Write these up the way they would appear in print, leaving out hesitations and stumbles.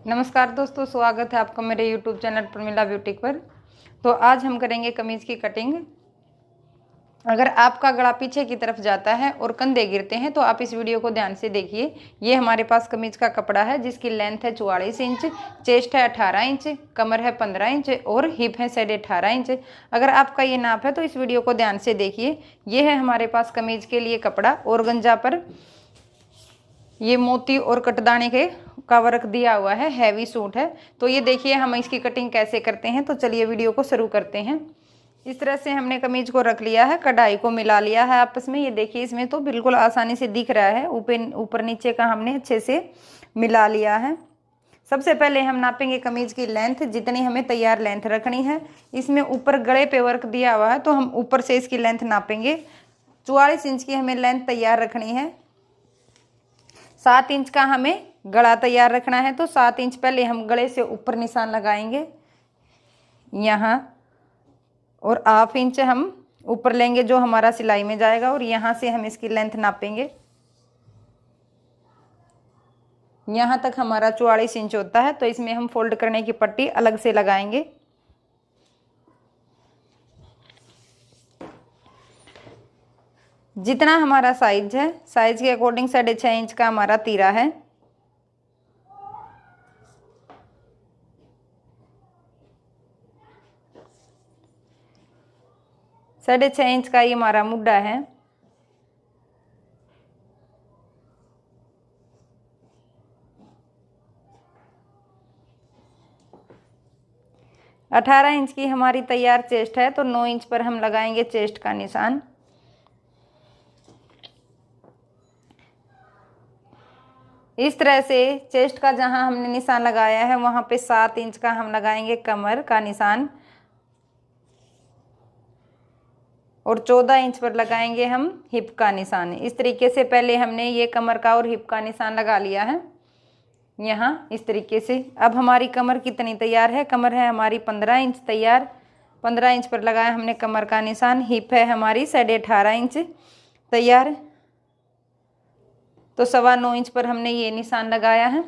नमस्कार दोस्तों, स्वागत है आपका मेरे YouTube चैनल प्रमिला ब्यूटिक पर। तो आज हम करेंगे कमीज की कटिंग। अगर आपका गला पीछे की तरफ जाता है और कंधे गिरते हैं तो आप इस वीडियो को ध्यान से देखिए। ये हमारे पास कमीज का कपड़ा है जिसकी लेंथ है 44 इंच, चेस्ट है 18 इंच, कमर है 15 इंच और हिप है 18.5 इंच। अगर आपका ये नाप है तो इस वीडियो को ध्यान से देखिए। ये है हमारे पास कमीज के लिए कपड़ा। ऑर्गेन्जा पर ये मोती और कटदाने के का वर्क दिया हुआ है, हैवी सूट है। तो ये देखिए हम इसकी कटिंग कैसे करते हैं। तो चलिए वीडियो को शुरू करते हैं। इस तरह से हमने कमीज को रख लिया है, कढ़ाई को मिला लिया है आपस में। ये देखिए इसमें तो बिल्कुल आसानी से दिख रहा है, ऊपर नीचे का हमने अच्छे से मिला लिया है। सबसे पहले हम नापेंगे कमीज की लेंथ, जितनी हमें तैयार लेंथ रखनी है। इसमें ऊपर गले पे वर्क दिया हुआ है तो हम ऊपर से इसकी लेंथ नापेंगे। 44 इंच की हमें लेंथ तैयार रखनी है। 7 इंच का हमें गला तैयार रखना है। तो 7 इंच पहले हम गले से ऊपर निशान लगाएंगे यहाँ, और 1/2 इंच हम ऊपर लेंगे जो हमारा सिलाई में जाएगा, और यहाँ से हम इसकी लेंथ नापेंगे। यहाँ तक हमारा 44 इंच होता है। तो इसमें हम फोल्ड करने की पट्टी अलग से लगाएंगे। जितना हमारा साइज है, साइज के अकॉर्डिंग 6.5 इंच का हमारा तीरा है। साढ़े 6 इंच का ये हमारा मुड्डा है। अठारह इंच की हमारी तैयार चेस्ट है। तो 9 इंच पर हम लगाएंगे चेस्ट का निशान। इस तरह से चेस्ट का जहां हमने निशान लगाया है वहां पे 7 इंच का हम लगाएंगे कमर का निशान, और 14 इंच पर लगाएंगे हम हिप का निशान। इस तरीके से पहले हमने ये कमर का और हिप का निशान लगा लिया है यहाँ इस तरीके से। अब हमारी कमर कितनी तैयार है? कमर है हमारी 15 इंच तैयार। 15 इंच पर लगाया हमने कमर का निशान। हिप है हमारी 18.5 इंच तैयार। तो 9.25 इंच पर हमने ये निशान लगाया है।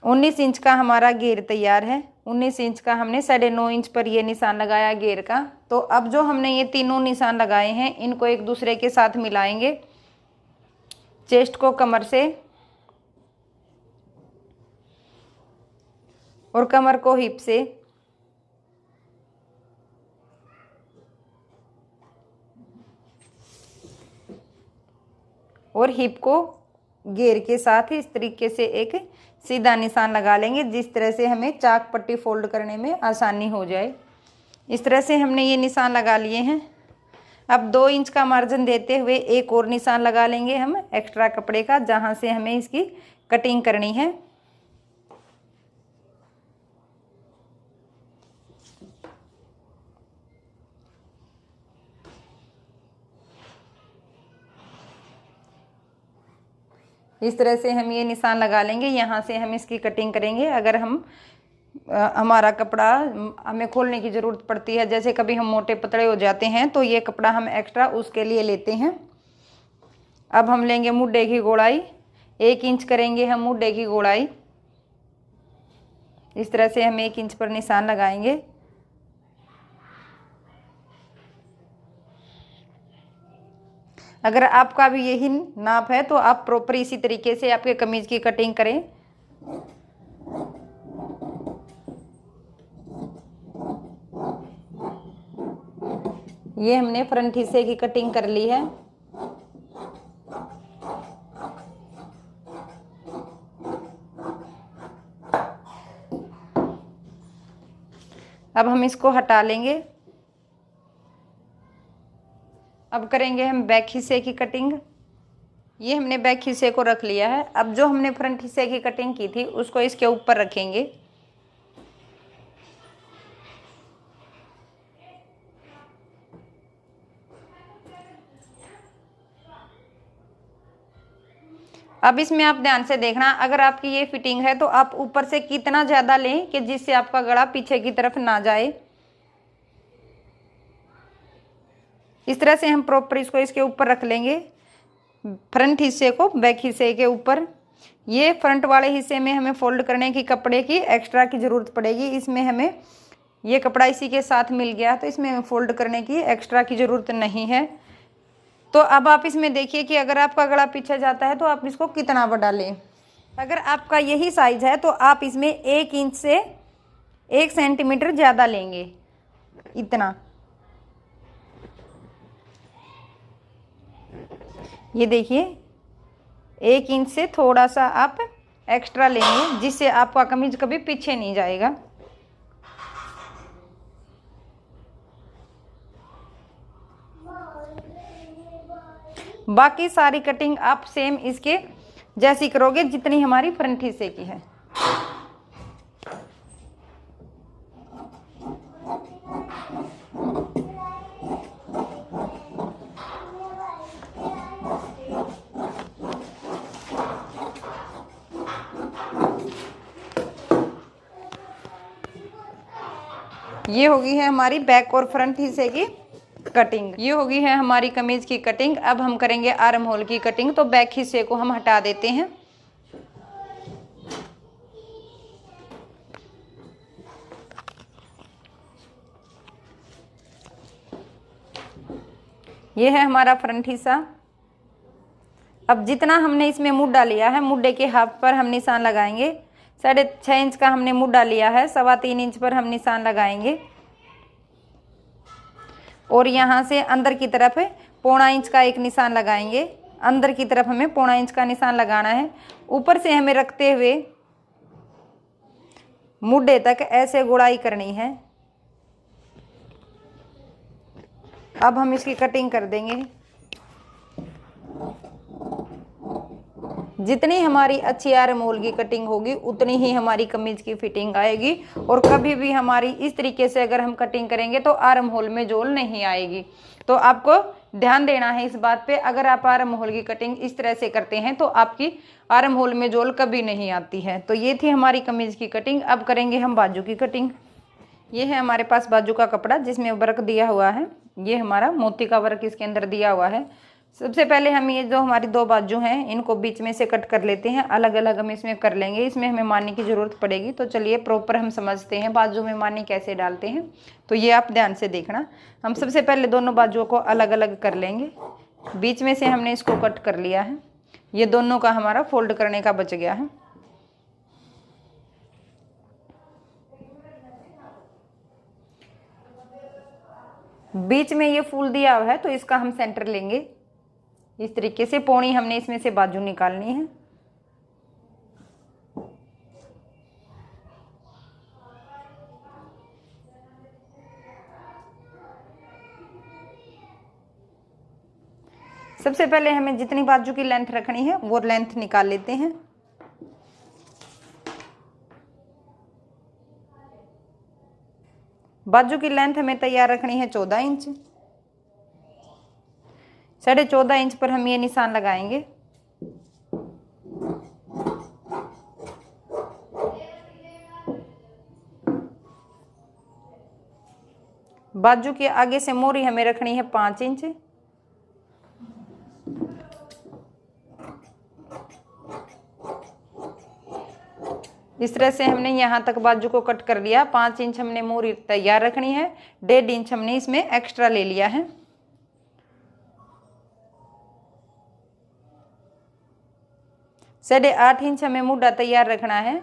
19 इंच का हमारा घेर तैयार है। 19 इंच का हमने 9.5 इंच पर ये निशान लगाया घेर का। तो अब जो हमने ये तीनों निशान लगाए हैं इनको एक दूसरे के साथ मिलाएंगे। चेस्ट को कमर से और कमर को हिप से, और हिप को घेर के साथ इस तरीके से एक सीधा निशान लगा लेंगे, जिस तरह से हमें चाक पट्टी फोल्ड करने में आसानी हो जाए। इस तरह से हमने ये निशान लगा लिए हैं। अब 2 इंच का मार्जिन देते हुए एक और निशान लगा लेंगे हम एक्स्ट्रा कपड़े का, जहां से हमें इसकी कटिंग करनी है। इस तरह से हम ये निशान लगा लेंगे। यहाँ से हम इसकी कटिंग करेंगे। अगर हमारा कपड़ा हमें खोलने की ज़रूरत पड़ती है, जैसे कभी हम मोटे पतले हो जाते हैं, तो ये कपड़ा हम एक्स्ट्रा उसके लिए लेते हैं। अब हम लेंगे मुड्डे की गोलाई। 1 इंच करेंगे हम मुड्डे की गोलाई। इस तरह से हम 1 इंच पर निशान लगाएंगे। अगर आपका भी यही नाप है तो आप प्रॉपर इसी तरीके से आपके कमीज की कटिंग करें। ये हमने फ्रंट हिस्से की कटिंग कर ली है। अब हम इसको हटा लेंगे। अब करेंगे हम बैक हिस्से की कटिंग। ये हमने बैक हिस्से को रख लिया है। अब जो हमने फ्रंट हिस्से की कटिंग की थी उसको इसके ऊपर रखेंगे। अब इसमें आप ध्यान से देखना, अगर आपकी ये फिटिंग है तो आप ऊपर से कितना ज़्यादा लें कि जिससे आपका गला पीछे की तरफ ना जाए। इस तरह से हम प्रॉपर इसको इसके ऊपर रख लेंगे, फ्रंट हिस्से को बैक हिस्से के ऊपर। ये फ्रंट वाले हिस्से में हमें फोल्ड करने की कपड़े की एक्स्ट्रा की ज़रूरत पड़ेगी। इसमें हमें ये कपड़ा इसी के साथ मिल गया तो इसमें हमें फोल्ड करने की एक्स्ट्रा की ज़रूरत नहीं है। तो अब आप इसमें देखिए कि अगर आपका गला पीछे जाता है तो आप इसको कितना बड़ा लें। अगर आपका यही साइज है तो आप इसमें 1 इंच से 1 सेंटीमीटर ज़्यादा लेंगे, इतना। ये देखिए 1 इंच से थोड़ा सा आप एक्स्ट्रा लेंगे, जिससे आपका कमीज कभी पीछे नहीं जाएगा। बाकी सारी कटिंग आप सेम इसके जैसी करोगे जितनी हमारी फ्रंट हिस्से की है। ये होगी है हमारी बैक और फ्रंट हिस्से की कटिंग। ये होगी है हमारी कमीज की कटिंग। अब हम करेंगे आर्म होल की कटिंग। तो बैक हिस्से को हम हटा देते हैं। ये है हमारा फ्रंट हिस्सा। अब जितना हमने इसमें मुड्ढा लिया है, मुड्ढे के हाफ पर हम निशान लगाएंगे। 6.5 इंच का हमने मुड्ढा लिया है, 3.25 इंच पर हम निशान लगाएंगे और यहाँ से अंदर की तरफ 0.25 इंच का एक निशान लगाएंगे। अंदर की तरफ हमें 0.25 इंच का निशान लगाना है। ऊपर से हमें रखते हुए मुड्ढे तक ऐसे गुड़ाई करनी है। अब हम इसकी कटिंग कर देंगे। जितनी हमारी अच्छी आर्म होल की कटिंग होगी उतनी ही हमारी कमीज की फिटिंग आएगी। और कभी भी हमारी इस तरीके से अगर हम कटिंग करेंगे तो आर्म होल में जोल नहीं आएगी। तो आपको ध्यान देना है इस बात पे। अगर आप आर्म होल की कटिंग इस तरह से करते हैं तो आपकी आर्म होल में जोल कभी नहीं आती है। तो ये थी हमारी कमीज की कटिंग। अब करेंगे हम बाजू की कटिंग। ये है हमारे पास बाजू का कपड़ा जिसमें वर्क दिया हुआ है। ये हमारा मोती का वर्क इसके अंदर दिया हुआ है। सबसे पहले हम ये जो हमारी 2 बाजू हैं इनको बीच में से कट कर लेते हैं। अलग अलग हम इसमें कर लेंगे। इसमें हमें मारने की ज़रूरत पड़ेगी। तो चलिए प्रॉपर हम समझते हैं बाजू में मारने कैसे डालते हैं। तो ये आप ध्यान से देखना। हम सबसे पहले दोनों बाजुओं को अलग अलग कर लेंगे। बीच में से हमने इसको कट कर लिया है। ये दोनों का हमारा फोल्ड करने का बच गया है। बीच में ये फूल दिया हुआ है तो इसका हम सेंटर लेंगे। इस तरीके से पौनी हमने इसमें से बाजू निकालनी है। सबसे पहले हमें जितनी बाजू की लेंथ रखनी है वो लेंथ निकाल लेते हैं। बाजू की लेंथ हमें तैयार रखनी है 14 इंच। 14.5 इंच पर हम ये निशान लगाएंगे। बाजू के आगे से मोरी हमें रखनी है 5 इंच। इस तरह से हमने यहाँ तक बाजू को कट कर लिया। 5 इंच हमने मोरी तैयार रखनी है। 1.5 इंच हमने इसमें एक्स्ट्रा ले लिया है। साढ़े 8 इंच हमें मुड्ढा तैयार रखना है।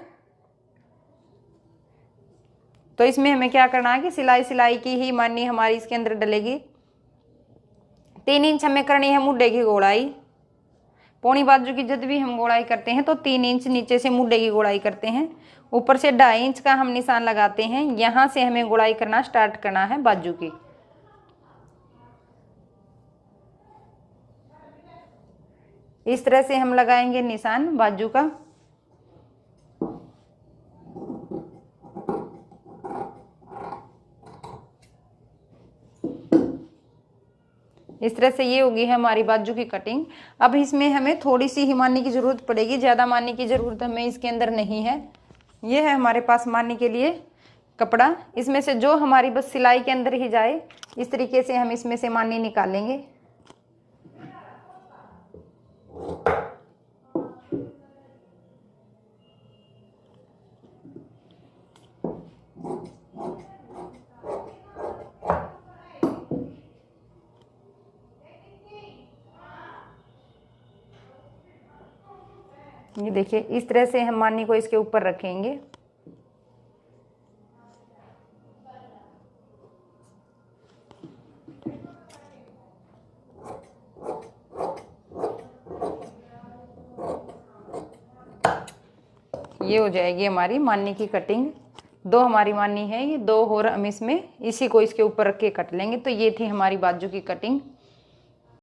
तो इसमें हमें क्या करना है कि सिलाई की ही मानी हमारी इसके अंदर डलेगी। 3 इंच हमें करनी है मुड्ढे की गोलाई। पौनी बाजू की जब भी हम गोलाई करते हैं तो 3 इंच नीचे से मुड्ढे की गोलाई करते हैं। ऊपर से 2.5 इंच का हम निशान लगाते हैं। यहाँ से हमें गोलाई करना स्टार्ट करना है बाजू की। इस तरह से हम लगाएंगे निशान बाजू का। इस तरह से ये होगी है हमारी बाजू की कटिंग। अब इसमें हमें थोड़ी सी ही मारने की ज़रूरत पड़ेगी। ज़्यादा मारने की ज़रूरत हमें इसके अंदर नहीं है। ये है हमारे पास मारने के लिए कपड़ा। इसमें से जो हमारी बस सिलाई के अंदर ही जाए इस तरीके से हम इसमें से मारनी निकालेंगे। ये देखिए इस तरह से हम मानी को इसके ऊपर रखेंगे। ये हो जाएगी हमारी मानी की कटिंग। दो हमारी मानी है, ये दो और हम इसमें इसी को इसके ऊपर रख के कट लेंगे। तो ये थी हमारी बाजू की कटिंग।